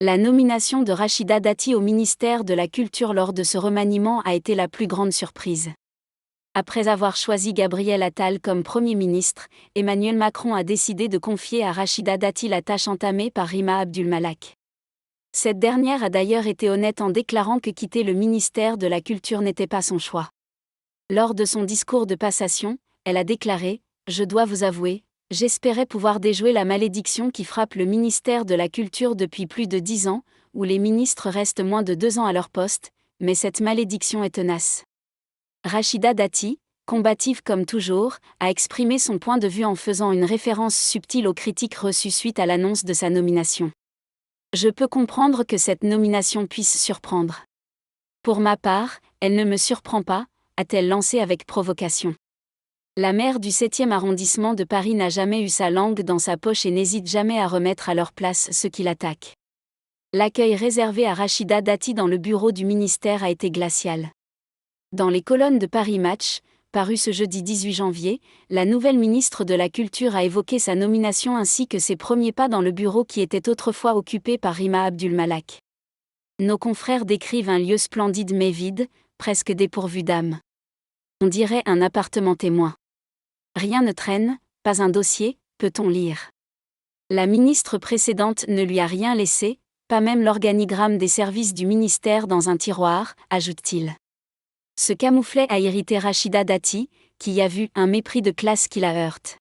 La nomination de Rachida Dati au ministère de la Culture lors de ce remaniement a été la plus grande surprise. Après avoir choisi Gabriel Attal comme Premier ministre, Emmanuel Macron a décidé de confier à Rachida Dati la tâche entamée par Rima Abdul Malak. Cette dernière a d'ailleurs été honnête en déclarant que quitter le ministère de la Culture n'était pas son choix. Lors de son discours de passation, elle a déclaré « Je dois vous avouer, j'espérais pouvoir déjouer la malédiction qui frappe le ministère de la Culture depuis plus de 10 ans, où les ministres restent moins de 2 ans à leur poste, mais cette malédiction est tenace. » Rachida Dati, combative comme toujours, a exprimé son point de vue en faisant une référence subtile aux critiques reçues suite à l'annonce de sa nomination. « Je peux comprendre que cette nomination puisse surprendre. Pour ma part, elle ne me surprend pas », a-t-elle lancé avec provocation. La maire du 7e arrondissement de Paris n'a jamais eu sa langue dans sa poche et n'hésite jamais à remettre à leur place ceux qui l'attaquent. L'accueil réservé à Rachida Dati dans le bureau du ministère a été glacial. Dans les colonnes de Paris Match, paru ce jeudi 18 janvier, la nouvelle ministre de la Culture a évoqué sa nomination ainsi que ses premiers pas dans le bureau qui était autrefois occupé par Rima Abdul Malak. Nos confrères décrivent un lieu splendide mais vide, presque dépourvu d'âme. On dirait un appartement témoin. Rien ne traîne, pas un dossier, peut-on lire. La ministre précédente ne lui a rien laissé, pas même l'organigramme des services du ministère dans un tiroir, ajoute-t-il. Ce camouflet a irrité Rachida Dati, qui a vu un mépris de classe qui la heurte.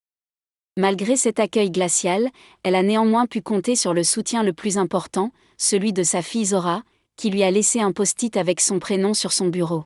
Malgré cet accueil glacial, elle a néanmoins pu compter sur le soutien le plus important, celui de sa fille Zora, qui lui a laissé un post-it avec son prénom sur son bureau.